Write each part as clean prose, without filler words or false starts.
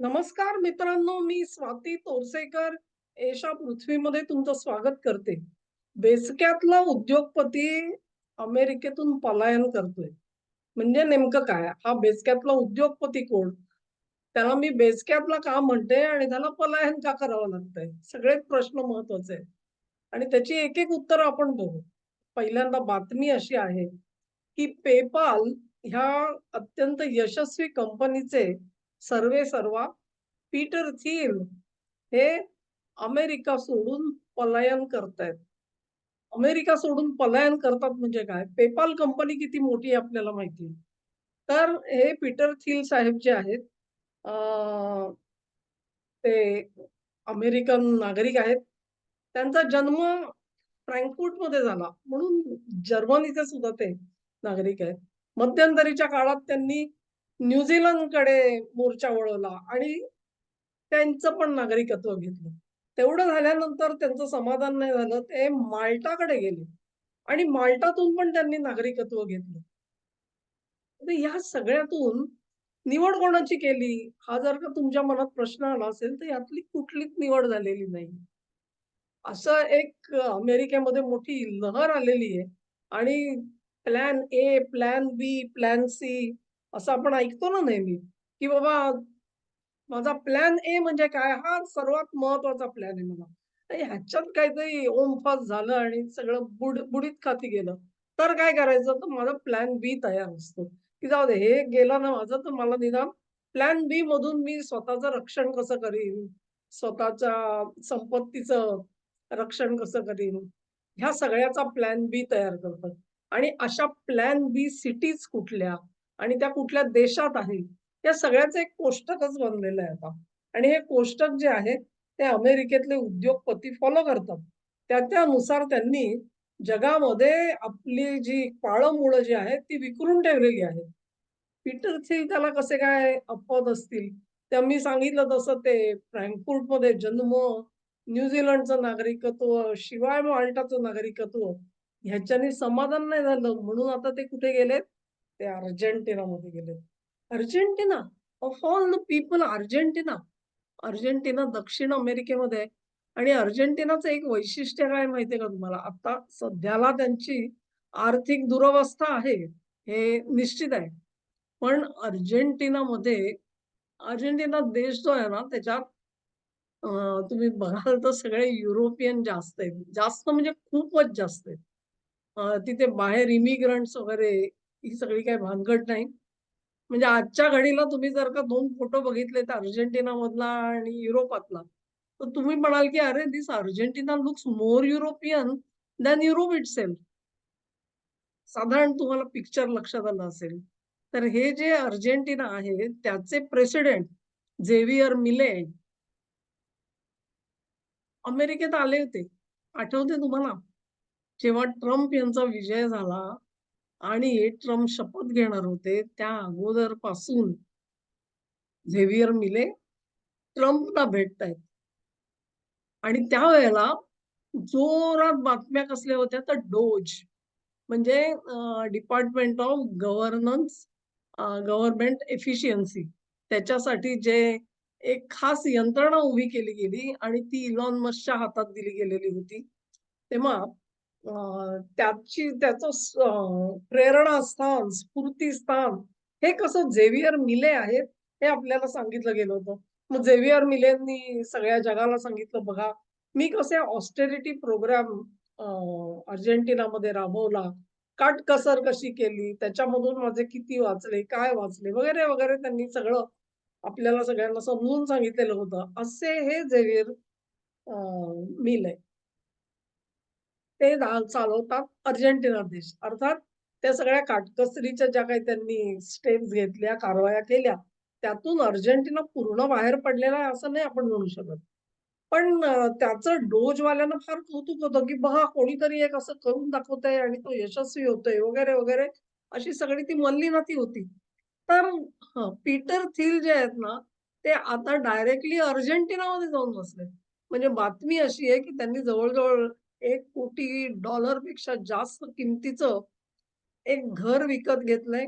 नमस्कार मित्रांनो, मी स्वाती तोरसेकर एशा पृथ्वीमध्ये तुमचं स्वागत करते. बेसक्यातला उद्योगपती अमेरिकेतून पलायन करतोय. म्हणजे नेमकं काय? हा बेसकॅपला उद्योगपती कोण? त्याला मी बेसकॅपला का म्हणते आणि त्याला पलायन का करावं लागतंय? सगळेच प्रश्न महत्वाचे आहेत. आणि त्याची एक-एक उत्तरं आपण बघू. पहिल्यांदा बातमी अशी आहे, की PayPal ह्या अत्यंत यशस्वी कंपनीचे सर्वेसर्वा पीटर थिल हे अमेरिका सोडून पलायन करतायत. अमेरिका सोडून पलायन करतात म्हणजे काय? पेपाल कंपनी किती मोठी आहे आपल्याला माहिती आहे. तर हे पीटर थिल साहेब जे आहेत अ, ते अमेरिकन नागरिक आहेत. त्यांचा जन्म फ्रँकफुर्टमध्ये झाला. म्हणून जर्मनीचे सुद्धा ते नागरिक आहेत. मध्यंतरीच्या काळात त्यांनी न्यूझीलंडकडे मोर्चा वळवला आणि त्यांचं पण नागरिकत्व घेतलं. तेवढं झाल्यानंतर त्यांचं समाधान नाही झालं. ते माल्टाकडे गेले आणि माल्टातून पण त्यांनी नागरिकत्व घेतलं. तर ह्या सगळ्यातून निवड कोणाची केली? हा जर का तुमच्या मनात प्रश्न आला असेल, तर यातली कुठलीच निवड झालेली नाही. असं एक अमेरिकेमध्ये मोठी लहर आलेली आहे आणि plan A, plan B, plan C असं आपण ऐकतो ना नेहमी, की बाबा माझा प्लॅन ए म्हणजे काय? हा सर्वात महत्वाचा प्लॅन आहे मला. आणि ह्याच्यात काहीतरी ओमफास झालं आणि सगळं बुडीत खाती गेलं. तर काय करायचं? तर माझा प्लॅन बी तयार असतो, की जाऊ दे हे गेलं ना माझं, तर मला निदान प्लॅन बी मधून मी स्वतःचं रक्षण कसं करीन? स्वतःच्या संपत्तीचं रक्षण कसं करीन? ह्या सगळ्याचा प्लॅन बी तयार करतात. आणि अशा प्लॅन बी सिटीज कुठल्या? आणि त्या कुठल्या देशात आहेत? या सगळ्याचं एक कोष्टकच बनलेलं आहे आता. आणि हे कोष्टक जे आहे, ते अमेरिकेतले उद्योगपती फॉलो करतात. त्यानुसार त्यांनी जगामध्ये आपली जी पाळंमुळं जी आहेत, ती विखरून ठेवलेली आहेत. पीटर थिल त्याला कसे काय अपवाद असतील? तर मी सांगितलं तसं ते फ्रँकफुर्टमध्ये जन्म, न्यूझीलंडचं नागरिकत्व, शिवाय माल्टाचं नागरिकत्व ह्याच्याने समाधान नाही झालं म्हणून आता ते कुठे गेलेत? ते अर्जेंटिनामध्ये गेलेत. Argentina? Of all the people Argentina. Argentina दक्षिण अमेरिकेमध्ये आहे आणि अर्जेंटिनाचं एक वैशिष्ट्य काय माहिती का तुम्हाला? आता सध्याला त्यांची आर्थिक दुरवस्था आहे, हे निश्चित आहे. पण अर्जेंटिना देश जो आहे ना, त्याच्यात अ, तुम्ही बघाल तर सगळे युरोपियन जास्त आहेत. जास्त म्हणजे खूपच जास्त आहेत. तिथे बाहेर इमिग्रंट्स वगैरे ही सगळी काही भानगड नाही. म्हणजे आजच्या घडीला तुम्ही जर का 2 फोटो बघितले तर अर्जेंटिनामधला आणि युरोपातला, तर तुम्ही म्हणाल की "अरे, this Argentina looks more European than Europe itself." साधारण तुम्हाला पिक्चर लक्षात आलं असेल. तर हे जे अर्जेंटिना आहे, त्याचे प्रेसिडेंट झेवियर मिले अमेरिकेत आले होते. आठवतंय तुम्हाला? जेव्हा ट्रम्प यांचा विजय झाला आणि ट्रम्प शपथ घेणार होते, त्या अगोदरपासून झेवियर मिले ट्रम्पला भेटतायत आणि त्यावेळेला जोरात बातम्या कसल्या होत्या तर डोज म्हणजे डिपार्टमेंट ऑफ गव्हर्नमेंट एफिशियन्सी त्याच्यासाठी जे एक खास यंत्रणा उभी केली गेली आणि ती इलॉन मस्कच्या हातात दिली गेलेली होती. तेव्हा त्याचं प्रेरणास्थान, स्फूर्तीस्थान हे कसं झेवियर मिले आहेत, हे आपल्याला सांगितलं गेलं होतं. मग झेवियर मिलेंनी सगळ्या जगाला सांगितलं, "बघा, मी कसे ऑस्टेरिटी प्रोग्राम अर्जेंटिनामध्ये राबवला, काटकसर कशी केली, त्याच्यामधून माझे किती वाचले, काय वाचले वगैरे, वगैरे त्यांनी सगळं आपल्याला सगळ्यांना समजून सांगितलेलं होतं. असे हे झेवियर मिल आहे. ते चालवतात अर्जेंटिना देश. अर्थात त्या सगळ्या काटकसरीच्या ज्या काही त्यांनी स्टेप्स घेतल्या, कारवाया केल्या, त्यातून अर्जेंटिना पूर्ण बाहेर पडलेला आहे असं नाही आपण म्हणू शकत. पण त्याचं डोजवाल्यांना फार कौतुक होतं, की बघा कोणीतरी एक असं करून दाखवतंय आणि तो यशस्वी होतोय वगैरे, वगैरे अशी सगळी ती मल्लीनाथी होती. तर पीटर थिल जे आहेत ना, ते आता डायरेक्टली अर्जेंटिनामध्ये जाऊन बसलेत. म्हणजे बातमी अशी आहे, की त्यांनी जवळ-जवळ $1 कोटी पेक्षा जास्त किमतीचं एक घर विकत घेतलंय.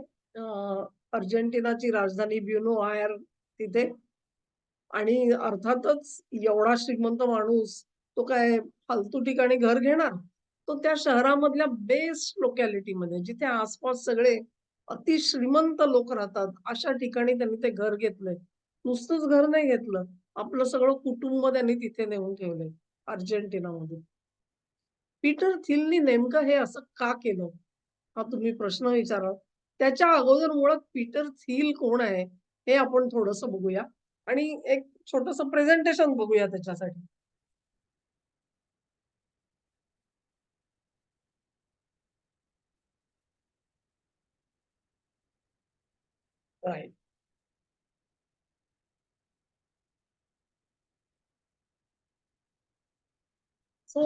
अर्जेंटिनाची राजधानी ब्युनो आयर तिथे आणि अर्थातच एवढा श्रीमंत माणूस, तो काय फालतू ठिकाणी घर घेणार? तो त्या शहरामधल्या बेस्ट लोकॅलिटीमध्ये जिथे आसपास सगळे अति श्रीमंत लोक राहतात, अशा ठिकाणी त्यांनी ते घर घेतलंय. नुसतंच घर नाही घेतलं, आपलं सगळं कुटुंब त्यांनी तिथे नेऊन ठेवलंय अर्जेंटिनामध्ये. पीटर थिलनी नेमकं हे असं का केलं? हा तुम्ही प्रश्न विचाराल. त्याच्या अगोदर मुळात पीटर थिल कोण आहे, हे आपण थोडंसं बघूया आणि एक छोटंसं प्रेझेंटेशन बघूया त्याच्यासाठी. राइट. सो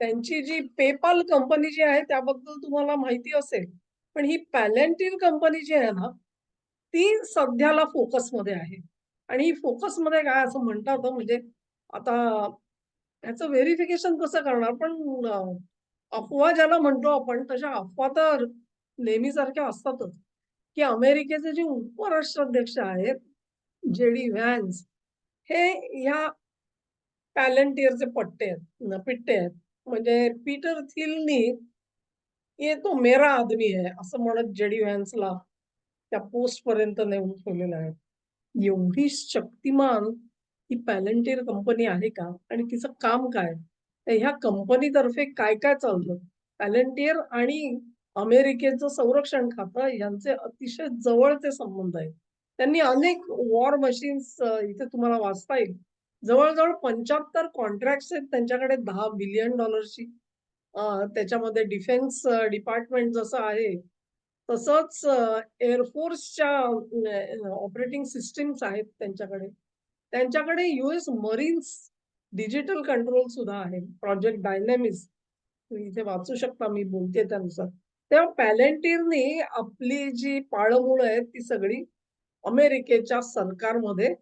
त्यांची जी PayPal कंपनी जी आहे त्याबद्दल तुम्हाला माहिती असेल. पण ही Palantir कंपनी जी आहे ना, ती सध्याला फोकसमध्ये आहे. आणि ही फोकसमध्ये काय असं म्हणतात म्हणजे आता ह्याचं व्हेरिफिकेशन कसं करणार? पण अफवा ज्याला म्हणतो आपण, तशा अफवा तर नेहमीसारख्या असतातच, की अमेरिकेचे जे उपराष्ट्राध्यक्ष आहेत, जे.डी. व्हॅन्स, हे ह्या Palantirचे पिट्टे आहेत. म्हणजे पीटर थिलनी "ये तो मेरा आदमी है" असं म्हणत जे.डी. व्हॅन्सला त्या पोस्टपर्यंत नेऊन ठेवलेलं आहे. एवढी शक्तिमान ही Palantir कंपनी आहे का? आणि तिचं काम काय? तर ह्या कंपनीतर्फे काय-काय चालतं? Palantir आणि अमेरिकेचं संरक्षण खातं यांचे अतिशय जवळचे संबंध आहेत. त्यांनी अनेक वॉर मशीन्स इथे तुम्हाला वाचता येईल. जवळ-जवळ 75 कॉन्ट्रॅक्ट्स आहेत त्यांच्याकडे $10 बिलियन. त्याच्यामध्ये डिफेन्स डिपार्टमेंट जसं आहे, तसंच एअर फोर्सच्या ऑपरेटिंग सिस्टम्स आहेत त्यांच्याकडे. त्यांच्याकडे यूएस मरीन्स डिजिटल कंट्रोल सुद्धा आहे. प्रोजेक्ट डायनॅमिक्स तुम्ही इथे वाचू शकता मी बोलते त्यानुसार. तेव्हा Palantirनी आपली जी पाळंमुळं आहेत ती सगळी अमेरिकेच्या सरकारमध्ये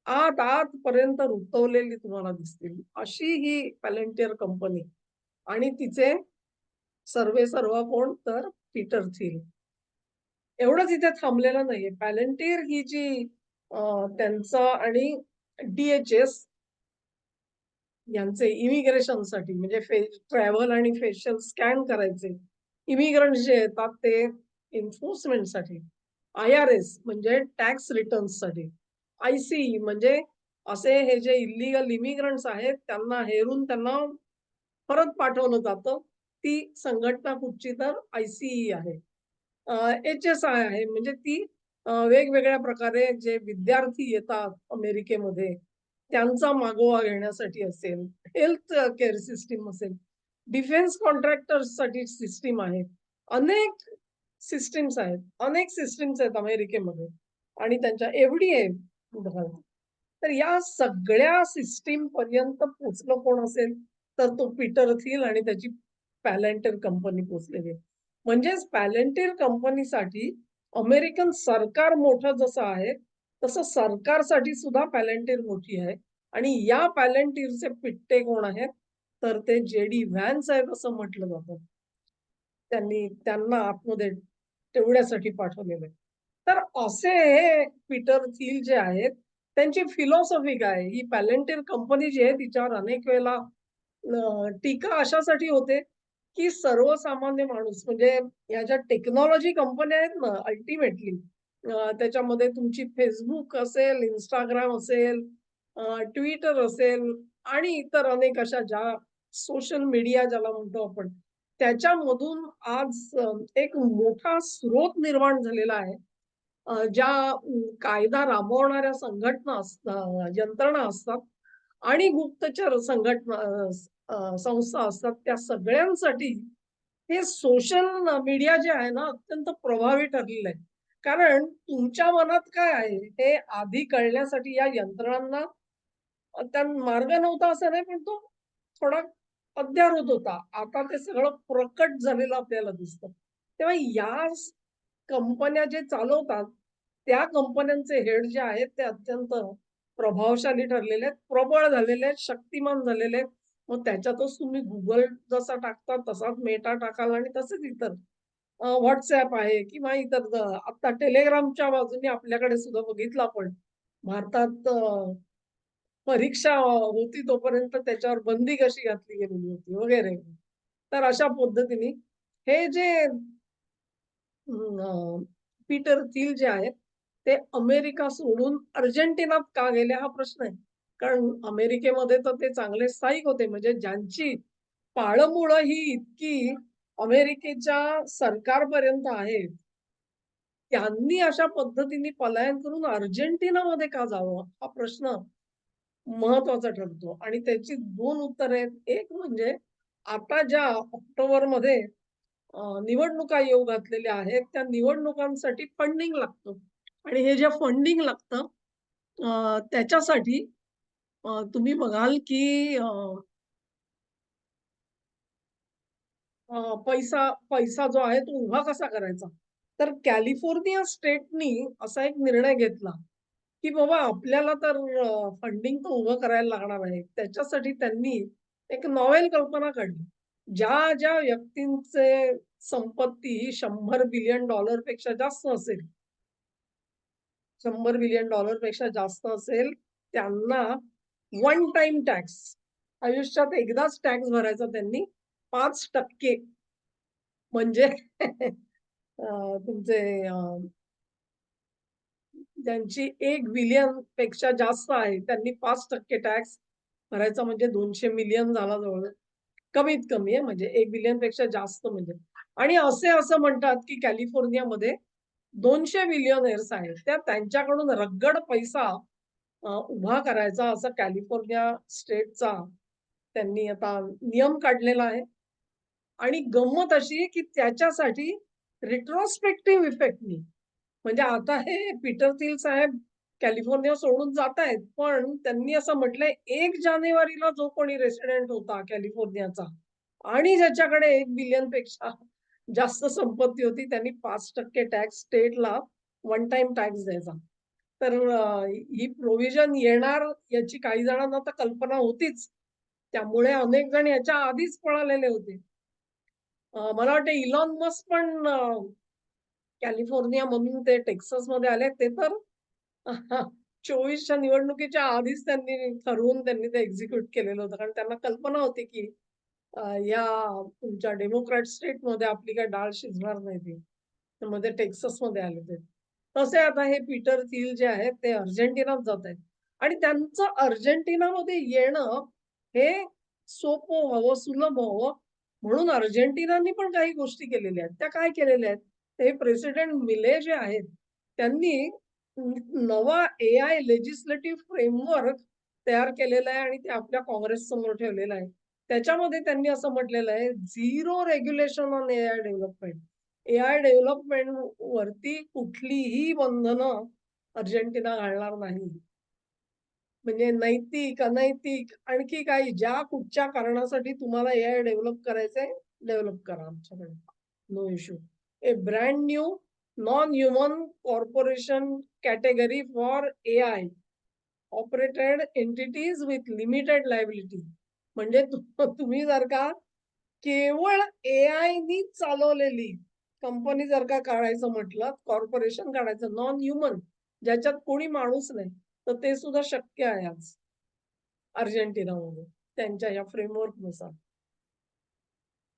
आतपर्यंत रुतवलेली तुम्हाला दिसतील. अशी ही Palantir कंपनी आणि तिचे सर्वेसर्वा कोण तर पीटर थिल. एवढंच इथे थांबलेलं नाहीये. Palantir ही जी त्यांचं आणि DHS यांचे इमिग्रेशनसाठी म्हणजे ट्रॅव्हल आणि फेशियल स्कॅन करायचे. इमिग्रंट्स जे येतात ते एन्फोर्समेंटसाठी. IRS म्हणजे टॅक्स रिटर्न्ससाठी. ICE म्हणजे असे हे जे इल्लीगल इमिग्रंट्स आहेत त्यांना हेरून त्यांना परत पाठवलं जातं. ती संघटना कुठची तर ICE आहे. HSI आहे म्हणजे ती वेगवेगळ्या प्रकारे जे विद्यार्थी येतात अमेरिकेमध्ये, त्यांचा मागोवा घेण्यासाठी असेल, हेल्थ केअर सिस्टम असेल, डिफेन्स कॉन्ट्रॅक्टर्ससाठी सिस्टम आहे. अनेक सिस्टम्स आहेत. अनेक सिस्टम्स आहेत अमेरिकेमध्ये आणि त्यांच्या एफ-डी-ए बघा. तर या सगळ्या सिस्टम पर्यंत पोहोचलं कोण असेल, तर तो पीटर थिल आणि त्याची Palantir कंपनी पोहोचलेली आहे. म्हणजेच Palantir कंपनीसाठी अमेरिकन सरकार मोठं जसं आहे, तसं सरकारसाठी सुद्धा Palantir मोठी आहे आणि या Palantirचे पिट्टे कोण आहेत, तर ते जे.डी. व्हॅन्स आहेत असं म्हटलं जातं. त्यांना आतमध्ये तेवढ्यासाठी पाठवलेलं आहे. तर असे हे पीटर थिल जे आहेत, त्यांची फिलॉसॉफी काय आहे? ही Palantir कंपनी जी आहे तिच्यावर अनेक वेळेला टीका अशासाठी होते, की सर्वसामान्य माणूस म्हणजे ह्या ज्या टेक्नॉलॉजी कंपन्या आहेत ना अल्टिमेटली त्याच्यामध्ये तुमची Facebook असेल, Instagram असेल, Twitter असेल आणि इतर अनेक अशा ज्या सोशल मीडिया ज्याला म्हणतो आपण, त्याच्यामधून आज एक मोठा स्रोत निर्माण झालेला आहे. ज्या कायदा राबवणाऱ्या संघटना यंत्रणा असतात आणि गुप्तचर संघटना संस्था असतात, त्या सगळ्यांसाठी हे सोशल मीडिया जे आहे ना, अत्यंत प्रभावी ठरलेलं आहे. कारण तुमच्या मनात काय आहे, हे आधी कळण्यासाठी या यंत्रणांना मार्ग नव्हता असं नाही, पण तो थोडा अध्यारोत होता. आता ते सगळं प्रकट झालेलं आपल्याला दिसतं. तेव्हा या कंपन्या जे चालवतात, त्या कंपन्यांचे हेड जे आहेत, ते अत्यंत प्रभावशाली ठरलेले आहेत, प्रबळ झालेले आहेत, शक्तिमान झालेले आहेत. मग त्याच्यातच तुम्ही Google जसा टाकता तसाच Meta टाकाल आणि तसेच इतर WhatsApp आहे किंवा इतर आता Telegramच्या बाजूने आपल्याकडे सुद्धा बघितलं आपण, भारतात परीक्षा होती तोपर्यंत त्याच्यावर बंदी कशी घातली गेलेली होती वगैरे. तर अशा पद्धतीने हे जे पीटर थिल जे आहेत, ते अमेरिका सोडून अर्जेंटिनात का गेले हा प्रश्न आहे. कारण अमेरिकेमध्ये तर ते चांगले स्थायिक होते. म्हणजे ज्यांची पाळंमुळं ही इतकी अमेरिकेच्या सरकारपर्यंत आहेत, त्यांनी अशा पद्धतीने पलायन करून अर्जेंटिनामध्ये का जावं? हा प्रश्न महत्वाचा ठरतो आणि त्याची 2 उत्तरं आहेत. एक म्हणजे आता ज्या ऑक्टोबरमध्ये निवडणुका येऊ घातलेल्या आहेत, त्या निवडणुकांसाठी फंडिंग लागतं आणि हे जे फंडिंग लागतं त्याच्यासाठी तुम्ही बघाल की पैसा पैसा जो आहे तो उभा कसा करायचा? तर कॅलिफोर्निया स्टेटनी असा एक निर्णय घेतला, की बाबा आपल्याला तर फंडिंग तर उभं करायला लागणार आहे. त्याच्यासाठी त्यांनी एक नॉवेल कल्पना काढली. ज्या व्यक्तींचे संपत्ती ही $100 बिलियन पेक्षा जास्त असेल, $100 बिलियन पेक्षा जास्त असेल, त्यांना वन टाईम टॅक्स आयुष्यात एकदाच टॅक्स भरायचा त्यांनी 5% म्हणजे तुमचे ज्यांची 1 बिलियन पेक्षा जास्त आहे, त्यांनी 5% टॅक्स भरायचा म्हणजे 200 मिलियन झाला जवळ. कमीत कमी आहे म्हणजे 1 बिलियन पेक्षा जास्त म्हणजे. आणि असं म्हणतात, की कॅलिफोर्नियामध्ये 200 बिलियनेअर्स आहेत. त्यांच्याकडून रगड पैसा उभा करायचा असा कॅलिफोर्निया स्टेटचा त्यांनी आता नियम काढलेला आहे. आणि गंमत अशी की त्याच्यासाठी रिट्रोस्पेक्टिव्ह इफेक्टनी म्हणजे आता हे पीटर थिल साहेब कॅलिफोर्निया सोडून जातायत. पण त्यांनी असं म्हटलंय 1 जानेवारीला जो कोणी रेसिडेंट होता कॅलिफोर्नियाचा आणि ज्याच्याकडे 1 बिलियन पेक्षा जास्त संपत्ती होती, त्यांनी 5% टॅक्स स्टेटला वन टाईम टॅक्स द्यायचा. तर ही प्रोव्हिजन येणार याची काही जणांना तर कल्पना होतीच. त्यामुळे अनेक जण याच्या आधीच पळालेले होते. मला वाटतं इलॉन मस्क पण कॅलिफोर्नियामधून ते टेक्सासमध्ये आले. ते तर 24च्या निवडणुकीच्या आधीच त्यांनी ठरवून त्यांनी ते एक्झिक्यूट केलेलं होतं. कारण त्यांना कल्पना होती, की या तुमच्या डेमोक्रॅट स्टेटमध्ये आपली काही डाळ शिजणार नाही ती. मग ते टेक्सासमध्ये आले ते. तसे आता हे पीटर थिल जे आहेत ते अर्जेंटिनात जात आहेत आणि त्यांचं अर्जेंटिनामध्ये येणं हे सोपं व्हावं, सुलभ व्हावं म्हणून अर्जेंटिनानी पण काही गोष्टी केलेल्या आहेत. त्या काय केलेल्या आहेत? ते प्रेसिडेंट मिले जे आहेत, त्यांनी नवा एआय लेजिस्लेटिव्ह फ्रेमवर्क तयार केलेला आहे आणि ते आपल्या काँग्रेस समोर ठेवलेलं आहे. त्याच्यामध्ये त्यांनी असं म्हटलेलं आहे, zero regulation on AI development. AI development वरती कुठलीही बंधनं अर्जेंटिना घालणार नाही. म्हणजे नैतिक, अनैतिक आणखी काही ज्या कुठच्या कारणासाठी तुम्हाला एआय डेव्हलप करायचंय, डेव्हलप करा आमच्याकडे. No issue. A brand new non human corporation category for AI operated entities with limited liability. म्हणजे तुम्ही जर का केवळ एआयनी चालवलेली कंपनी जर का काढायचं म्हटलं, कॉर्पोरेशन काढायचं नॉन ह्युमन, ज्याच्यात कोणी माणूस नाही, तर ते सुद्धा शक्य आहे आज अर्जेंटिनामध्ये त्यांच्या या फ्रेमवर्कनुसार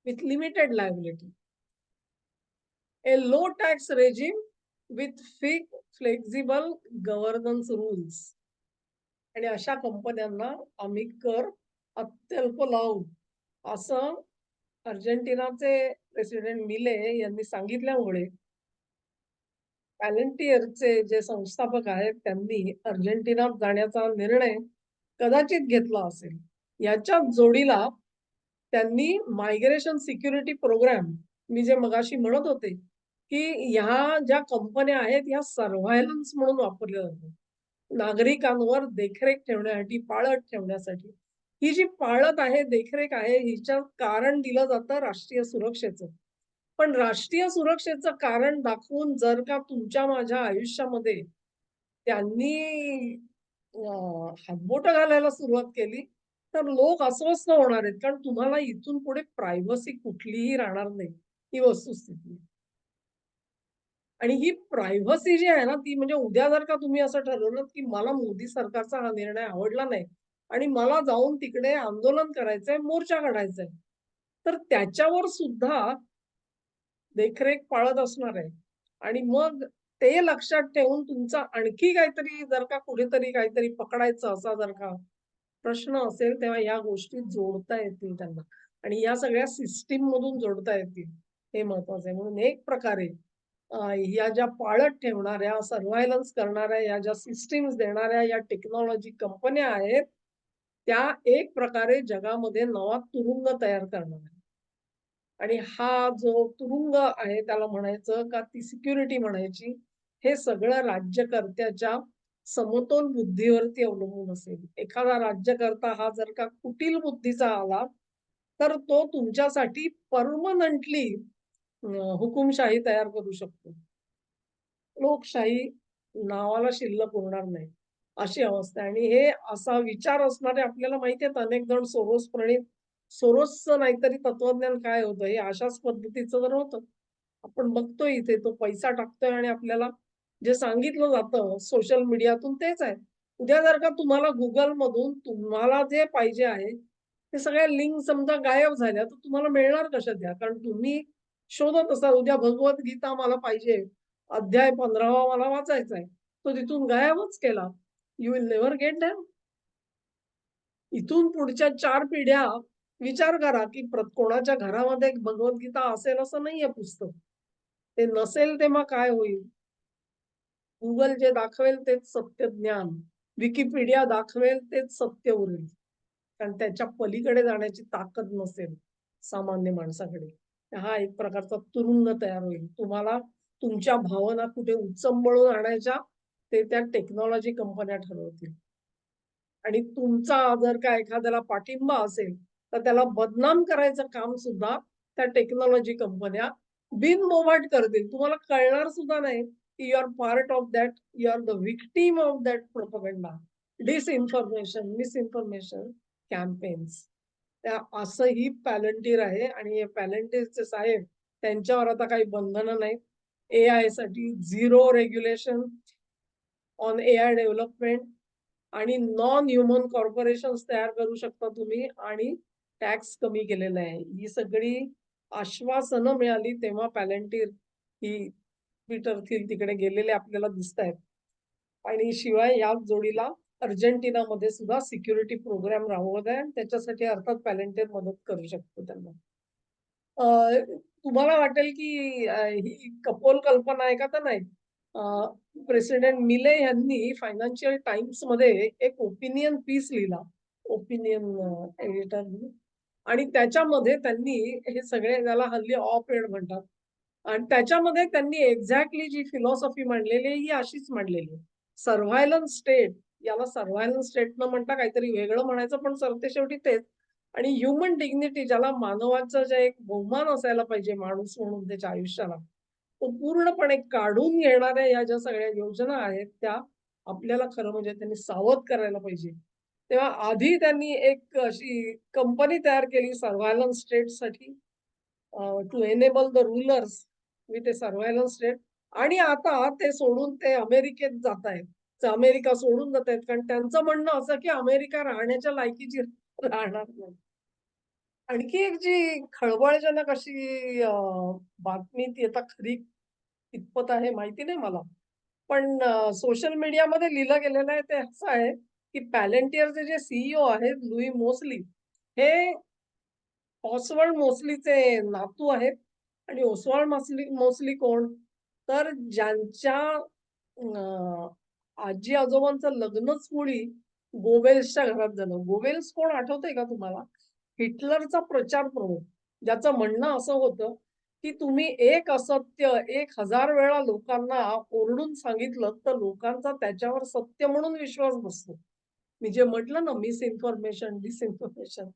with limited liability. A low tax regime with flexible governance rules. आणि अशा कंपन्यांना आम्ही कर अत्यल्प लावू असं अर्जेंटिनाचे प्रेसिडेंट मिले यांनी सांगितल्यामुळे पॅलेंटियरचे जे संस्थापक आहेत त्यांनी अर्जेंटिनात जाण्याचा निर्णय कदाचित घेतला असेल. याच्याच जोडीला त्यांनी मायग्रेशन सिक्युरिटी प्रोग्राम मी जे मगाशी म्हणत होते, की ह्या ज्या कंपन्या आहेत ह्या सर्व्हायलन्स म्हणून वापरल्या जातात. नागरिकांवर देखरेख ठेवण्यासाठी, पाळत ठेवण्यासाठी. ही जी पाळत आहे, देखरेख आहे, हिचं कारण दिलं जातं राष्ट्रीय सुरक्षेचं. पण राष्ट्रीय सुरक्षेचं कारण दाखवून जर का तुमच्या माझ्या आयुष्यामध्ये त्यांनी हातबोटं घालायला सुरुवात केली, तर लोक अस्वस्थ होणार आहेत. कारण तुम्हाला इथून पुढे प्रायव्हसी कुठलीही राहणार नाही. ही वस्तुस्थिती आहे. आणि ही प्रायव्हसी जी आहे ना, ती म्हणजे उद्या जर का तुम्ही असं ठरवलं, की मला मोदी सरकारचा हा निर्णय आवडला नाही आणि मला जाऊन तिकडे आंदोलन करायचंय, मोर्चा काढायचा आहे. तर त्याच्यावर सुद्धा देखरेख पाळत असणार आहे. आणि मग ते लक्षात ठेवून तुमचा आणखी काहीतरी जर का कुठेतरी काहीतरी पकडायचं असा जर का प्रश्न असेल, तेव्हा या गोष्टी जोडता येतील त्यांना आणि या सगळ्या सिस्टममधून जोडता येतील. हे महत्वाचं आहे. म्हणून एक प्रकारे या ज्या पाळत ठेवणाऱ्या, सर्व्हायलन्स करणाऱ्या, या ज्या सिस्टम्स देणाऱ्या या टेक्नॉलॉजी कंपन्या आहेत, त्या एक प्रकारे जगामध्ये नवा तुरुंग तयार करणार आहेत. आणि हा जो तुरुंग आहे त्याला म्हणायचं का ती सिक्युरिटी म्हणायची, हे सगळं राज्यकर्त्याच्या समतोल बुद्धीवरती अवलंबून असेल. एखादा राज्यकर्ता हा जर का कुटील बुद्धीचा आला, तर तो तुमच्यासाठी पर्मनंटली हुकुमशाही तयार करू शकतो. लोकशाही नावाला शिल्लक उरणार नाही, अशी अवस्था आहे. आणि हे असा विचार असणारे आपल्याला माहिती आहेत अनेक जण सोरोस प्रणीत सोरोसचं नाहीतरी तत्वज्ञान काय होतं, हे अशाच पद्धतीचं जर होतं. आपण बघतोय इथे तो पैसा टाकतोय आणि आपल्याला जे सांगितलं जातं सोशल मीडियातून तेच आहे. उद्या जर का तुम्हाला Googleमधून तुम्हाला जे पाहिजे आहे, ते सगळ्या लिंक समजा गायब झाल्या, तर तुम्हाला मिळणार कशा त्या? कारण तुम्ही शोधत असाल, उद्या भगवद्गीता मला पाहिजे, अध्याय 15वा मला वाचायचा आहे. तो तिथून गायबच केला. You will never get them. इथून पुढच्या 4 पिढ्या विचार करा, की कोणाच्या घरामध्ये एक भगवद्गीता असेल असं नाहीये पुस्तक. ते नसेल तेव्हा काय होईल? Google जे दाखवेल तेच सत्य ज्ञान. Wikipedia दाखवेल तेच सत्य उरेल. कारण त्याच्या पलीकडे जाण्याची ताकद नसेल सामान्य माणसाकडे. हा एक प्रकारचा तुरुंग तयार होईल. तुम्हाला तुमच्या भावना कुठे उचंबळून आणायच्या ते त्या टेक्नॉलॉजी कंपन्या ठरवतील. आणि तुमचा जर का एखाद्याला पाठिंबा असेल, तर त्याला बदनाम करायचं काम सुद्धा त्या टेक्नॉलॉजी कंपन्या बिनबोभाट करतील. तुम्हाला कळणार सुद्धा नाही, की you are part of that, you are the victim of that propaganda, disinformation, misinformation campaigns. त्या असंही पॅलंटीर आहे आणि हे पॅलंटीरचे साहेब त्यांच्यावर आता काही बंधनं नाहीत. एआय साठी zero regulation on AI development आणि नॉन ह्युमन कॉर्पोरेशन्स तयार करू शकता तुम्ही आणि टॅक्स कमी केलेला आहे. ही सगळी आश्वासनं मिळाली तेव्हा पॅलंटीर ही पीटर थिल तिकडे गेलेले आपल्याला दिसतायत. आणि शिवाय याच जोडीला अर्जेंटिनामध्ये सुद्धा सिक्युरिटी प्रोग्राम राबवत आहे. त्याच्यासाठी अर्थात पॅलंटीर मदत करू शकतो त्यांना. अ, तुम्हाला वाटेल की ही कपोल कल्पना आहे का? तर नाही. प्रेसिडेंट मिले यांनी फायनान्शियल टाइम्समध्ये एक ओपिनियन पीस लिहिला. ओपिनियन एडिटर म्हणून आणि त्याच्यामध्ये त्यांनी हे सगळे त्याला हल्ली ऑप एड म्हणतात. आणि त्याच्यामध्ये त्यांनी एक्झॅक्टली जी फिलॉसॉफी मांडलेली आहे, ही अशीच मांडलेली आहे. सर्व्हायलन्स स्टेट, याला सर्व्हायलन्स स्टेट न म्हणता काहीतरी वेगळं म्हणायचं, पण सरतेशेवटी तेच. आणि ह्युमन डिग्निटी, ज्याला मानवाचा जे एक बहुमान असायला पाहिजे माणूस म्हणून त्याच्या आयुष्याला, तो पूर्णपणे काढून घेणाऱ्या या ज्या सगळ्या योजना आहेत, त्या आपल्याला खरं म्हणजे त्यांनी सावध करायला पाहिजे. तेव्हा आधी त्यांनी एक अशी कंपनी तयार केली सर्व्हायलन्स स्टेटसाठी, to enable the rulers with a surveillance state. आणि आता ते सोडून ते अमेरिकेत जात आहेत. अमेरिका सोडून जात आहेत कारण त्यांचं म्हणणं असं की अमेरिका राहण्याच्या लायकीची राहणार नाही. आणखी एक जी खळबळजनक अशी बातमी ती आता खरी कितपत आहे माहिती नाही मला. पण सोशल मीडियामध्ये लिहिलं गेलेलं आहे ते असं आहे, की पॅलेंटियरचे जे सीईओ आहेत लुई मोसली, हे ऑसवाल्ड मोस्लीचे नातू आहेत. आणि ओसवाल्ड मोस्ली कोण? तर ज्यांच्या आजी-आजोबांचं लग्नच मुळी गोबेल्सच्या घरात झालं. गोबेल्स कोण आठवतंय का तुम्हाला? हिटलरचा प्रचार प्रमुख. ज्याचं म्हणणं असं होतं, की तुम्ही एक असत्य 1000 वेळा लोकांना ओरडून सांगितलं, तर लोकांचा त्याच्यावर सत्य म्हणून विश्वास बसतो. मी जे म्हटलं ना मिसइन्फॉर्मेशन, डिसइन्फॉर्मेशन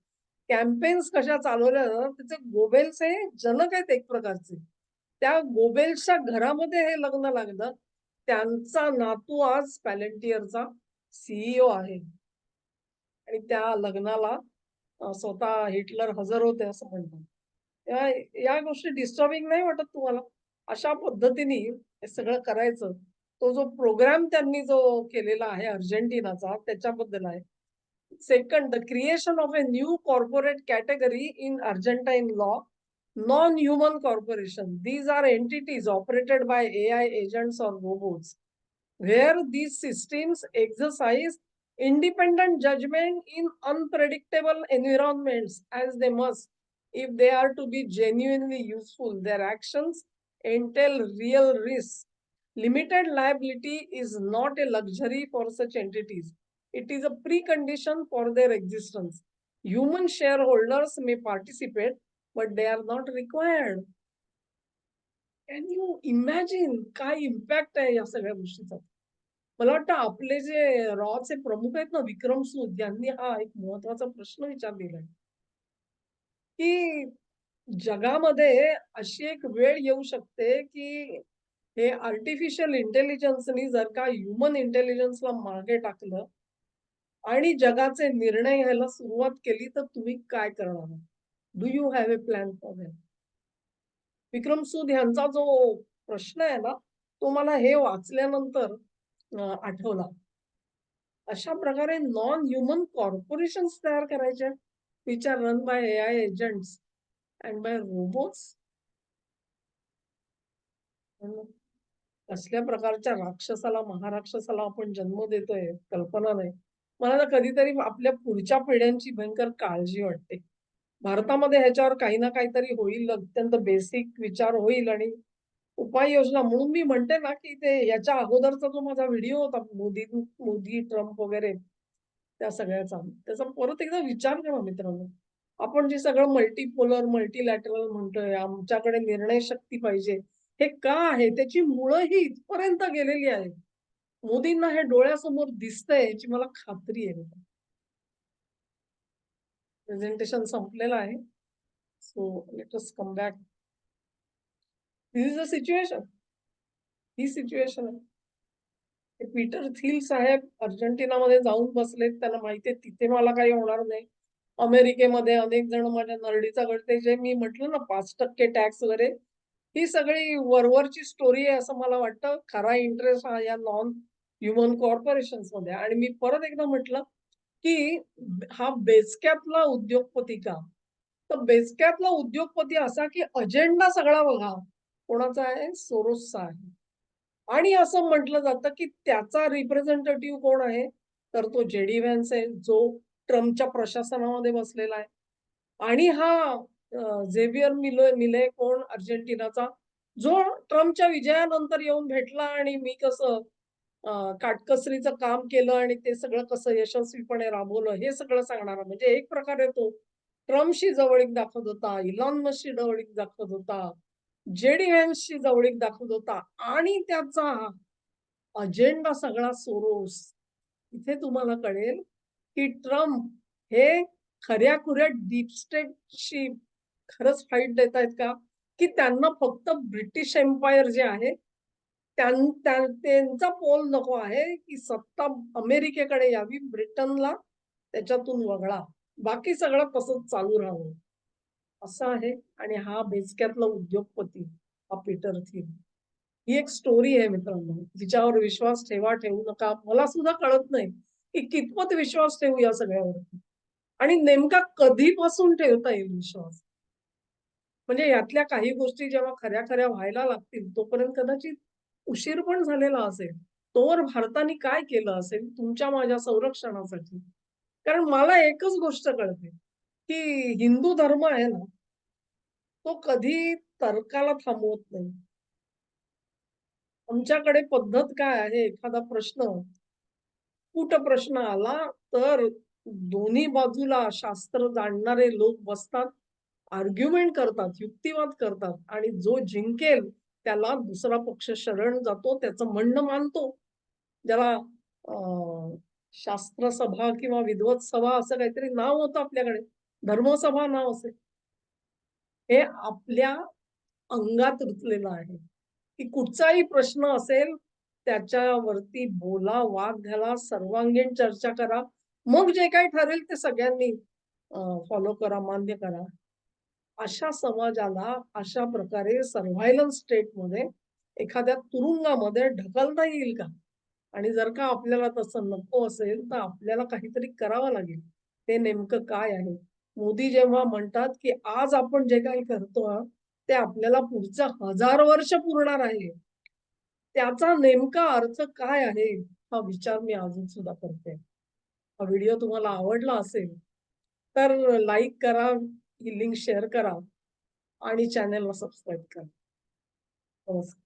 कॅम्पेन्स कशा चालवल्या जातात, त्याचे गोबेल्स हे जनक आहेत एक प्रकारचे. त्या गोबेल्सच्या घरामध्ये हे लग्न लागलं. त्यांचा नातू आज पॅलेंटियरचा सीईओ आहे आणि त्या लग्नाला स्वतः हिटलर हजर होते असं म्हणतात. या या गोष्टी डिस्टर्बिंग नाही वाटत तुम्हाला? अशा पद्धतीने हे सगळं करायचं. तो जो प्रोग्राम त्यांनी जो केलेला आहे अर्जेंटिनाचा त्याच्याबद्दल आहे. Second, the creation of a new corporate category in Argentine law, non-human corporation. These are entities operated by AI agents or robots, where these systems exercise independent judgment in unpredictable environments as they must. If they are to be genuinely useful, their actions entail real risks. Limited liability is not a luxury for such entities. It is a precondition for their existence. Human shareholders may participate, but they are not required. Can you imagine काय impact आहे या सगळ्या गोष्टीचा? मला वाटतं आपले जे रॉचे प्रमुख आहेत ना विक्रम सूद यांनी हा एक महत्वाचा प्रश्न विचारलेला आहे, की जगामध्ये अशी एक वेळ येऊ शकते, की हे आर्टिफिशियल इंटेलिजन्सनी जर का ह्युमन इंटेलिजन्सला मागे टाकलं आणि जगाचे निर्णय घ्यायला सुरुवात केली, तर तुम्ही काय करणार? Do you have a plan for that? Vikram Sood यांचा जो प्रश्न आहे ना, तो मला हे वाचल्यानंतर आठवला. अशा प्रकारे नॉन ह्युमन कॉर्पोरेशन्स तयार करायचे, which are run by AI agents and by robots. कसल्या प्रकारच्या राक्षसाला, महाराक्षसाला आपण जन्म देतोय, कल्पना नाही. मला तर कधीतरी आपल्या पुढच्या पिढ्यांची भयंकर काळजी वाटते. भारतामध्ये ह्याच्यावर काही ना काहीतरी होईल, अत्यंत बेसिक विचार होईल आणि उपाययोजना म्हणून मी म्हणते ना, की ते याच्या अगोदरचा जो माझा व्हिडिओ होता मोदी, ट्रम्प वगैरे त्या सगळ्याचा, त्याचा परत एकदा विचार करा मित्रांनो. आपण जे सगळं मल्टीपोलर, मल्टीलॅटरल म्हणतोय, आमच्याकडे निर्णय शक्ती पाहिजे. हे का आहे? त्याची मुळं ही इथपर्यंत गेलेली आहेत. मोदींना हे डोळ्यासमोर दिसतंय याची मला खात्री आहे. प्रेझेंटेशन संपलेलं आहे. So let us come back. This is a situation. He situation आहे. ते पीटर थिल साहेब अर्जेंटिनामध्ये जाऊन बसलेत. त्यांना माहिती आहे तिथे मला काही होणार नाही. अमेरिकेमध्ये अनेक जण माझ्या नरडीचा गळते, जे मी म्हटलं ना 5% टॅक्स वगैरे, ही सगळी वरवरची स्टोरी आहे असं मला वाटतं. खरा इंटरेस्ट हा या नॉन ह्युमन कॉर्पोरेशन्स मध्ये. आणि मी परत एकदा म्हटलं, की हा बेसकॅपला उद्योगपती का? तर बेसकॅपला उद्योगपती असा, की अजेंडा सगळा बघा कोणाचा आहे? सोरोसचा आहे. आणि असं म्हटलं जातं, की त्याचा रिप्रेझेंटेटिव्ह कोण आहे? तर तो जे.डी. व्हॅन्स आहे, जो ट्रम्पच्या प्रशासनामध्ये बसलेला आहे. आणि हा झेवियर मिले कोण अर्जेंटिनाचा, जो ट्रम्पच्या विजयानंतर येऊन भेटला आणि मी कसं काटकसरीचं काम केलं आणि ते सगळं कसं यशस्वीपणे राबवलं हे सगळं सांगणारा. म्हणजे एक प्रकारे तो ट्रम्पशी जवळीक दाखवत होता, इलॉन मस्कशी जवळीक दाखवत होता, जे.डी. व्हॅन्सशी जवळीक दाखवत होता आणि त्याचा अजेंडा सगळा सोरोस. इथे तुम्हाला कळेल, की ट्रम्प हे खऱ्या-खुऱ्या डीप स्टेटशी खरंच फाईट देत आहेत का? की त्यांना फक्त ब्रिटिश एम्पायर जे आहे, त्यांचा पोल नको आहे, की सत्ता अमेरिकेकडे यावी, ब्रिटनला त्याच्यातून वगळा. बाकी सगळं तसंच चालू राहावं. असं आहे आणि हा बेसकॅपला उद्योगपती, हा पीटर थिल. ही एक स्टोरी आहे मित्रांनो. जिच्यावर विश्वास ठेवा, ठेवू नका. मला सुद्धा कळत नाही, की कितपत विश्वास ठेवू या सगळ्यावरती आणि नेमका कधीपासून ठेवता येईल विश्वास. म्हणजे यातल्या काही गोष्टी जेव्हा खऱ्या-खऱ्या व्हायला लागतील, तोपर्यंत कदाचित उशीर पण झालेला असेल. तोवर भारताने काय केलं असेल तुमच्या माझ्या संरक्षणासाठी? कारण मला एकच गोष्ट कळते, की हिंदू धर्म आहे ना, तो कधी तर्काला थांबवत नाही. आमच्याकडे पद्धत काय आहे, एखादा प्रश्न, कुठ प्रश्न आला, तर दोन्ही बाजूला शास्त्र जाणणारे लोक बसतात, आर्ग्युमेंट करतात, युक्तिवाद करतात आणि जो जिंकेल त्याला दुसरा पक्ष शरण जातो, त्याचं म्हणणं मानतो. ज्याला शास्त्रसभा किंवा विद्वत सभा असं काहीतरी नाव होतं आपल्याकडे. धर्मसभा नाव असेल. हे आपल्या अंगात रुतलेलं आहे, की कुठचाही प्रश्न असेल, त्याच्यावरती बोला, वाद घाला, सर्वांगीण चर्चा करा. मग जे काही ठरेल ते सगळ्यांनी फॉलो करा, मान्य करा. अशा समाजाला अशा प्रकारे सर्व्हायलन्स स्टेटमध्ये एखाद्या तुरुंगामध्ये ढकलता येईल का? आणि जर का आपल्याला तसं नको असेल, तर आपल्याला काहीतरी करावं लागेल. ते नेमकं काय आहे? मोदी जेव्हा म्हणतात, की आज आपण जे काही करतो आहोत, ते आपल्याला पुढचं 1000 वर्ष पुरणार आहे. त्याचा नेमका अर्थ काय आहे? हा विचार मी अजून सुद्धा करते. हा व्हिडिओ तुम्हाला आवडला असेल, तर लाईक करा, ही लिंक शेअर करा आणि चॅनेलला सबस्क्राईब करा. नमस्कार.